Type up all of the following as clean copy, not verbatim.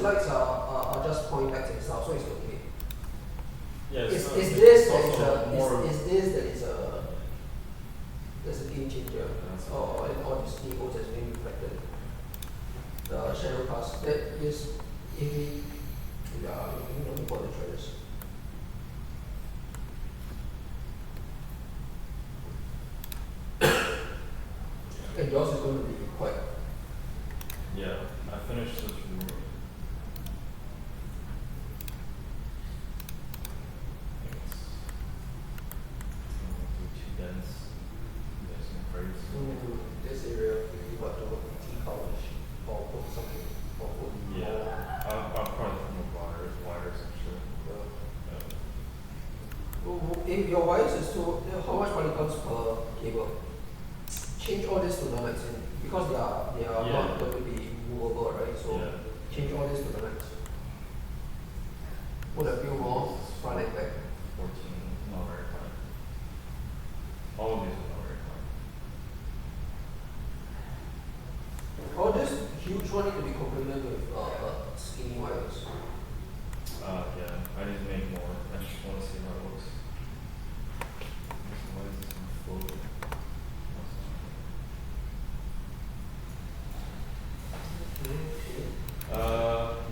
lights are just point lights and stuff, so it's okay. Yeah, Is so this it's that is also more. is this that is there's a game changer, That's or this neos that's being reflected. The shadow cast that is if we yeah you know before the trailers. And yours is going to be quite. Yeah, I finished this room. I think it's too dense. There's some crates. This area, if you want to tea college or put something or put Yeah, I'll probably put more wires actually. If your wires is too, how much money comes per cable? Change all this to the max because they are Yeah. not going to be movable, right? So Yeah. change all this to the max. Put a few more front and back. 14, not very fine. All of these are not very fine. All this huge one need to be complemented with skinny wires. Yeah, I need to make more. I just want to see how it looks. Why is this one floating?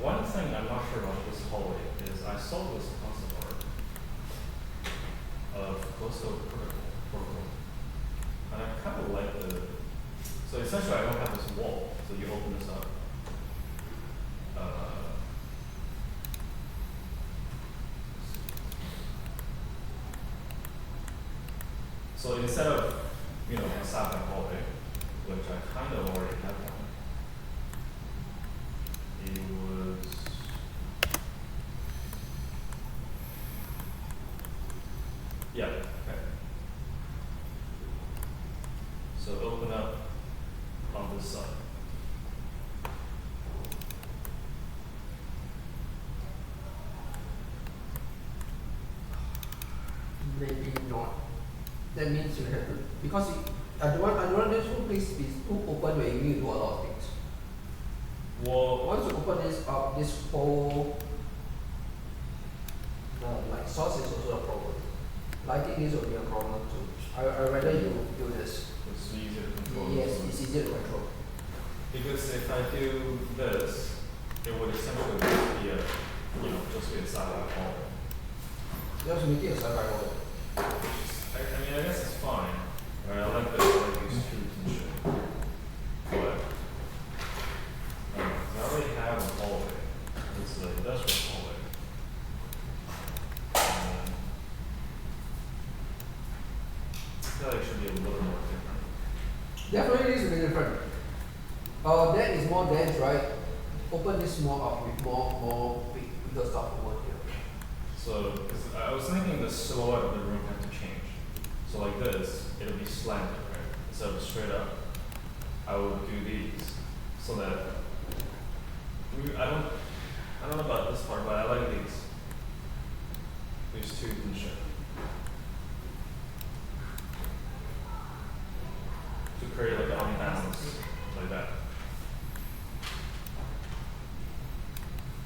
One thing I'm not sure about this hallway is I saw this concept art of coastal protocol, and I kind of like the. So essentially, I don't have this wall. So you open this up. So instead of a side hallway, which I kind of already have one. It was okay. So open up on this side. Maybe not. That means you have to because I don't want this whole place is too open where you need to do a lot of things. Well, Once you open this up, this whole like source is also a problem. Lighting this will be a problem too. I rather you do this. it's easier to control. Yes, it's easier to control. Because if I do this, it would essentially just be just be a side hallway. You have to make it a sci-fi world. I mean, I guess it's fine. Right? I like this, I like these tubes and shit. But, I already have a hallway. This is an industrial hallway. And I feel like it should be a little more different. Definitely needs to be different. That is more dense, right? Open this more up with more bigger stuff over here. So, because I was thinking the silhouette of the room had to change. So like this, it'll be slanted, right? Instead of straight up, I would do these so that I don't know about this part, but I like these. These tubes and shit. To create like an balance like that.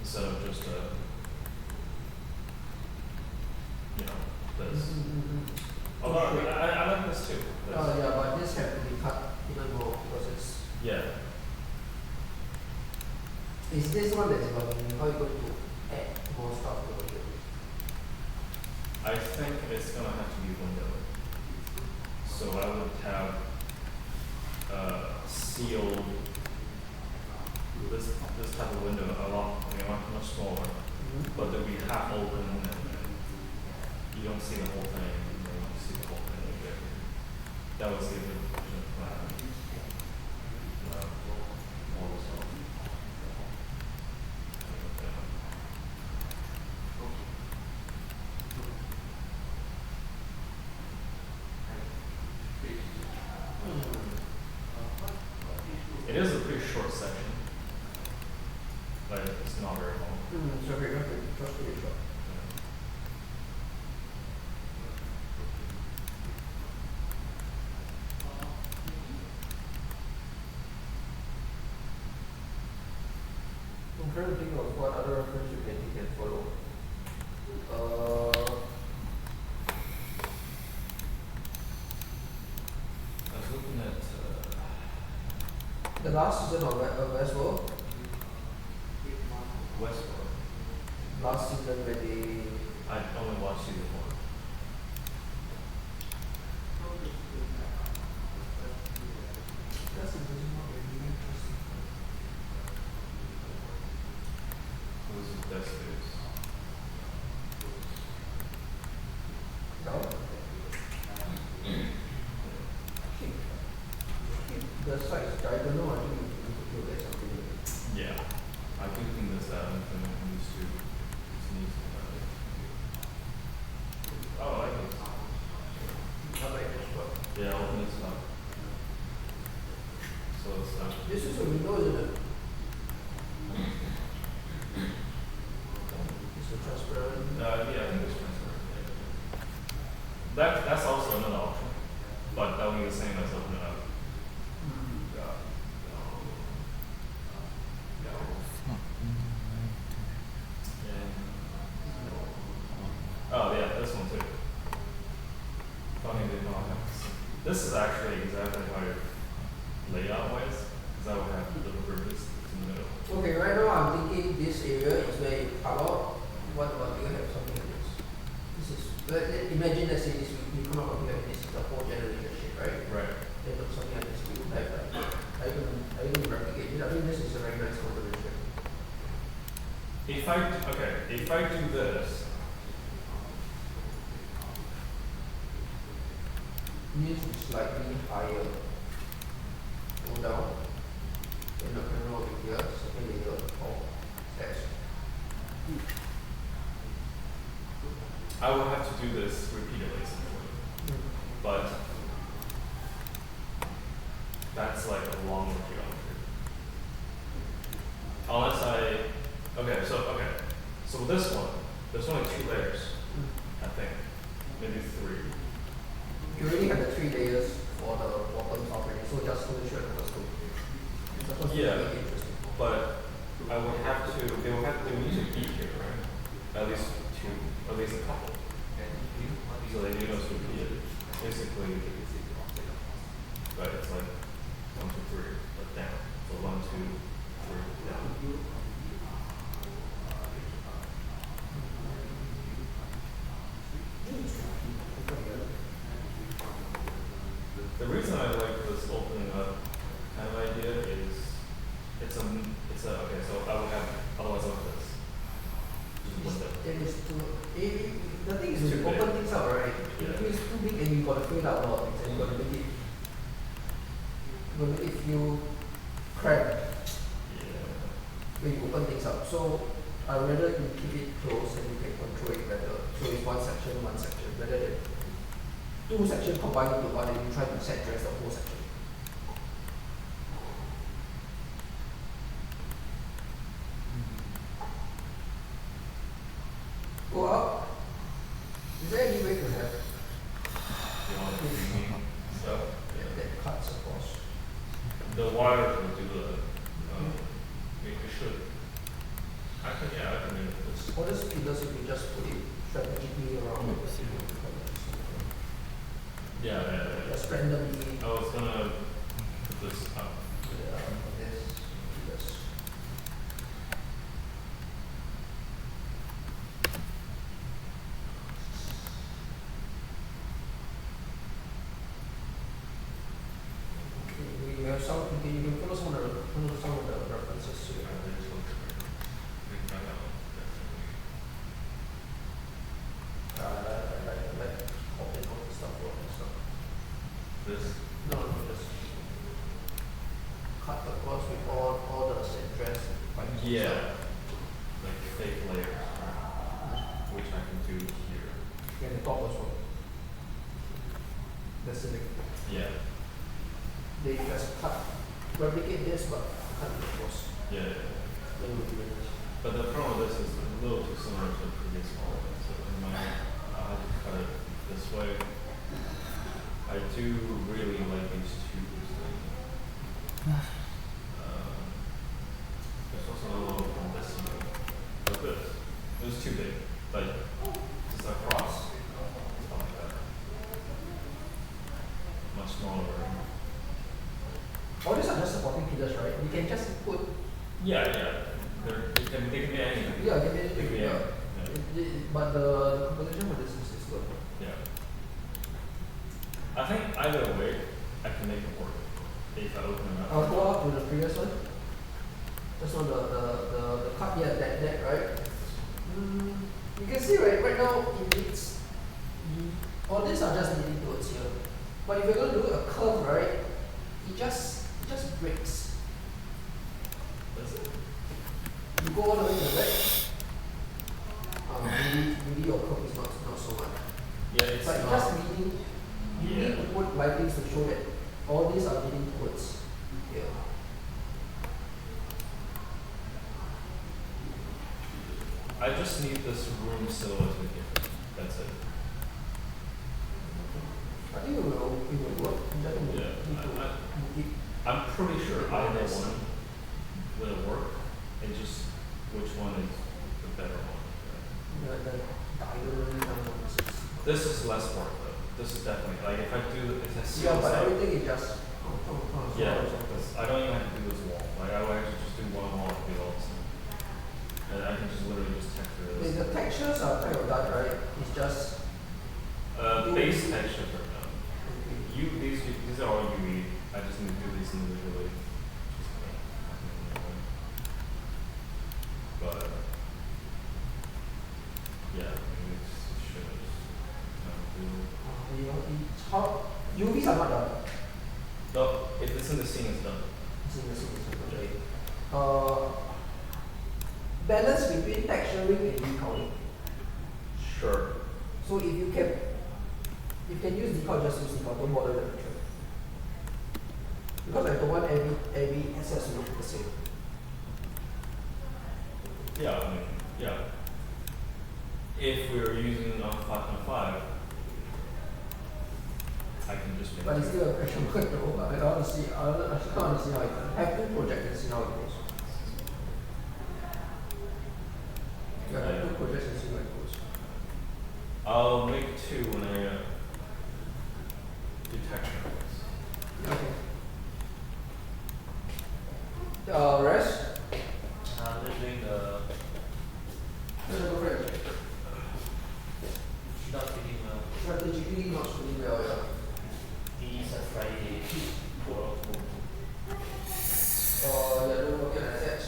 Instead of just this. Although I like this too. This. Yeah, but this have to be cut even more because it's. Yeah. Is this one that's bugging you? How are you going to add more stuff over here? I think it's gonna have to be window. So I would have sealed this type of window a lot. Much smaller, but they'll be half open and you don't see the whole thing. You don't see the whole thing right there. That was the original plan. It is a pretty short section, but it's not very long. So we're going to just pretty short. I'm trying to think of what other reference you can follow. I was looking at The last season of Westworld, Westworld. last season where they I only watched season 1. that season is not really interesting. Who's the best news? No. The size diagonal, I think you could do like something with it. Yeah. I do think there's that implement needs to Oh, I like it. I like this one. Yeah, open this up. So it's This is a window, isn't it? It's a transparent. yeah, I think it's transparent. Yeah. That's also another option, but that would be the same as open it up. Yeah. Oh yeah, this one too. Funny they don't have this. This is actually exactly how your layout wise, because I would have the purpose in the middle. Okay, right now I'm thinking this area is where you cut out. What about you have something like this? This is, imagine let's say this, you come up here and this is the whole generator shape, right? Right. Then look something like this, you have like, I even replicate it. I think this is a very nice combination. If I do this, Needs to be slightly higher. Go down. Then the camera over here, second layer of text. I will have to do this repeatedly essentially. But that's like a longer geometry. Unless so this one, there's only 2 layers, I think. Maybe 3. You already have the 3 layers for the bottom already, so just finish your first two. It's supposed to Yeah. be interesting. But they will need to be here, right? At least 2, at least a couple. So they need us to repeat it. Basically, but it's like 1, 2, 3, but down. So 1, 2, 3, down. The reason I like this opening up kind of idea is okay, so I would have otherwise like this. Just window. It is too, the thing is, It's you too open big. things out, right? Yeah. If it's too big and you gotta fill out a lot of things and you gotta make it, if you cramp Yeah. when you open things up. So I rather you keep it close and you can control it better. So it's one section, rather than 2 sections combined into one and you try to set dress the whole section. Go up. Is there any way to have You want to do stuff. that cuts across? The wire will do the. It should. I can do this. Or this pillars if you just put it strategically around it. Yeah. Just randomly. I was gonna put this up. This pillars. We have some, you can follow some of the references here. Like copy stuff or stuff. This. No, just cut across with all the set dress. Yeah. Like fake layers, right? Which I can do here. And the top as well. That's it. Yeah. They just replicate this but cut it across. Yeah. Then we'll do it. But the problem with this is a little too similar to the previous one. So in my, I have to cut it this way. I do really like these two. There's also a little from this one. like this. It was too big. Like, just across. Something like that. Much smaller room. All these are just supporting pillars, right? You can just put, Yeah, yeah. They can be anything. yeah, give They it, can be yeah. anything. But the composition for this is good. Yeah. I think either way, I can make it work. If I open it up. I'll go up to the previous one. Just on the cut, yeah, that, right? You can see, right now, it's, all these are just leading towards here. But if you're going to do a curve, right, it just breaks. Does it? You go all the way to the back. Maybe your curve is not so much. Yeah, it's But not. just leading, you need to put lightings to show that all these are leading towards here. I just need this room silhouette here. That's it. I think it will work. You just need Yeah, to I'm pretty sure either one will work. It's just which one is the better one. the diagonally number. This is less work though. This is definitely like if I do if I see Yeah, this but out, everything is just yeah, this, I don't even have to do this wall. Like I will actually just do one wall and do all this. And I can just literally just texture this. The textures are kind of done, right? It's just Base textures are done. These are all UV. I just need to do these individually. But yeah, it's should how UVs are not done. no, if it's in the scene, it's done. It's in the sequence, okay. Balance between texturing and decoding. Sure. So if you can use decal, just use decal, don't bother the picture. Because I don't want every access to look the same. Yeah, I mean, yeah. If we're using 5.5, I can just make But it. it's still a question mark though. I want to see, I want to see how it goes. Have two projects and see how it goes. Yeah, have two projects and see how it goes. I'll make two when I do texture. Okay. Rest? I'm just doing the Go for it. not feeling well. Strategically not really well, yeah. It's a Friday. For Yeah, don't forget assets.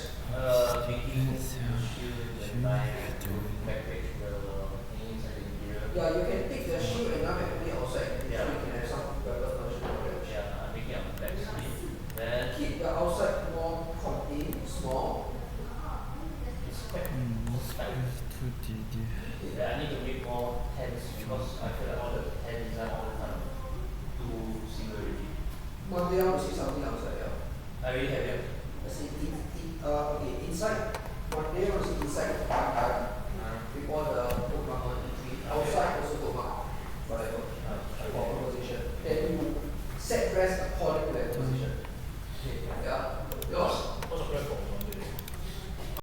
making shoes and my backpack will hang inside the interior. Yeah, you can take the shoe and now have it outside. Yeah. So you can have some better version of it. Yeah, I'm making up the back sleeve. Then Keep the outside more contained, small. it's quite yeah, I need to make more tents because I feel like all the tent design all the time too single already. One day I will see something outside, yeah. I already have